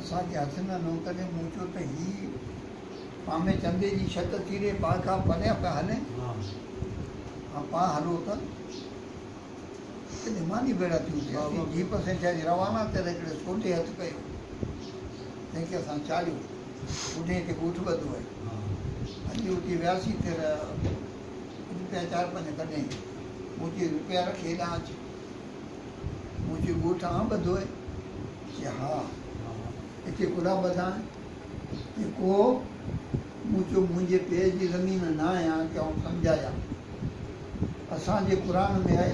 असांखे हथ न करे मूं चयो त हीअ पामे चंदे जी छत तीरे पा खां परियां पिया हले हा पा हलो त केॾी मानी बेड़ा थियूं थिए असीं जीप सेंटर रवाना ते हिकिड़े सोटे हथु कयो जंहिंखे असां चाढ़ियो उॾे ते ॻूठ ॿधो आहे अॼु उते वियासीं त रुपया 4-5 कॾहिं मूं चयो रुपया रखी हेॾां अच मूं चयो ॻूठ आं ॿधो आहे चई हा हिते कुड़ा ॿधा जेको मूं चयो मुंहिंजे पेर जी ज़मीन न आहियां की आउं सम्झाया असांजे क़ुर में आहे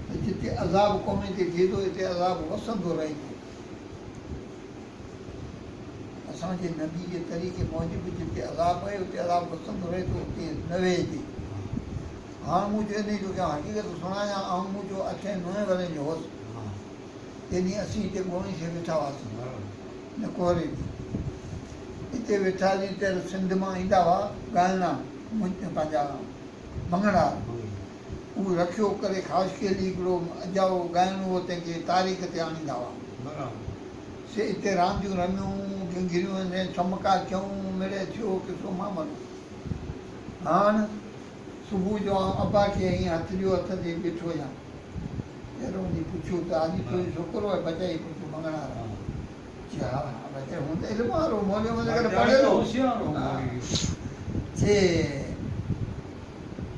त जिते अज़ाब क़ौमी ते थिए थो हिते अज़ाब वसंदो रहे थो असांजे नबी जे तरीक़े मूजिबि जिते अज़ाब आहे उते अज़ाब वसंदो रहे थो उते न वेहिजे हाणे मूं चयो इन जो हक़ीक़त सुञाणा ऐं मूं चयो 8-9 वरे जो हुउसि तॾहिं असीं हिते ॻोणी से वेठा हुआसीं न कोहरे में हिते वेठासीं त सिंध मां ईंदा हुआ ॻाइणा पंहिंजा भंगड़ा उहो रखियो करे ख़ासि केली हिकिड़ो अजाओ ॻाइणो हो तंहिंखे तारीख़ ते आणींदा हुआ से हिते रांदियूं रमियूं गिंगिरियूं चमका कयूं मिड़े थियो किसो मां मरो हाणे सुबुह जो अबा खे ईअं हथ ॾियो हथ ते बीठो या पहिरियों ॾींहुं पुछियो त अॼु तुंहिंजो छोकिरो आहे बचाई पुछियो भंगड़ा चई हा बचाई हूंदो इल्मु वारो मोले मोले करे पढ़ियलु चे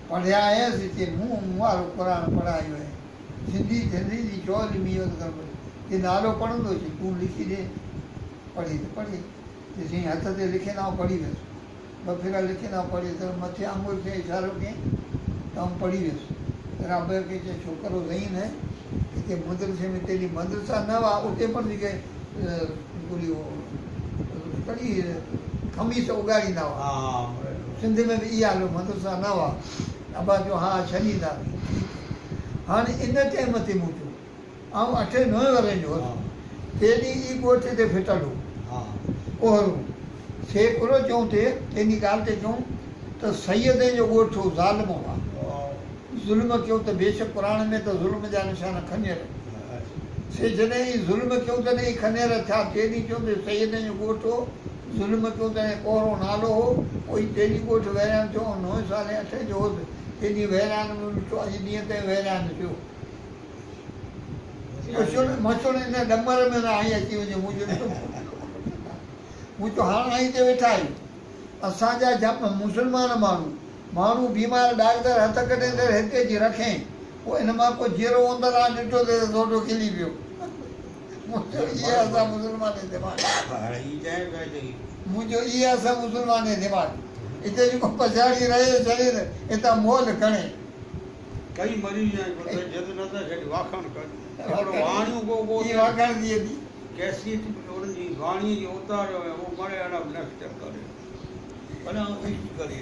पढ़िया आयसि हिते मूं वारो क़ुर पढ़ायो आहे सिंधी जी चोल की नालो पढ़ंदो चई तूं लिखी ॾे पढ़ी त पढ़ी चई हथ ते लिखे न पढ़ी वियुसि 2 भेरा लिखे न पढ़ी त मथे आंगुर ते इशारो कयईं त आउं पढ़ी वियुसि राबे खे चए छोकिरो सही न हिते मदरसे में तेॾी मदरसा न हुआ उते पण जेके कड़ी खमीस उगाड़ींदा हुआ सिंध में बि इहा हलो मदरसा न हुआ अबा चयो हा छॾींदा हाणे इन टाइम ते मूं चयो आउं 8-9 वरे जो हुउसि तेॾी ई ॻोठ ते फिटल हो ओहरो से कुरो चऊं ते तेॾी ॻाल्हि ते चऊं त सैयद जो ॻोठ हो ज़ालिम हुआ ज़ुल्म कयो त बेशक क़ुर में त ज़ुल्म जा निशान खंजर से जॾहिं ई ज़ुल्म कयो तॾहिं ई खंजर थिया तेॾी चऊं त सैयद जो ॻोठ हो ज़ुल्म कयो तॾहिं कोहरो नालो हो पोइ तेॾी ॻोठ वहिरान थियो 9 साल 8 जो हुउसि तेॾी वहिरान में ॾिठो अॼु ॾींहं ताईं वहिरान थियो मछुड़ इन डमर में न आई अची वञे मूं चयो हाणे आई ते वेठा आहियूं असांजा मुस्लमान माण्हू बीमार डॉक्टर हथ कढे त हिते अची रखे पोइ इन मां को जीरो वंदर आहे ॾिठो त थोरो खिली पियो इहे असां मुस्लमान दिमाग़ मुंहिंजो इहे असां मुस्लमान दिमाग़ हिते जेको पछाड़ी रहे शरीर हितां मोल खणे कई मरीज वाखण थिए थी कैसी उन्हनि जी वाणीअ जो उतारियो आहे उहो मरे अहिड़ा नष्ट करे भले करे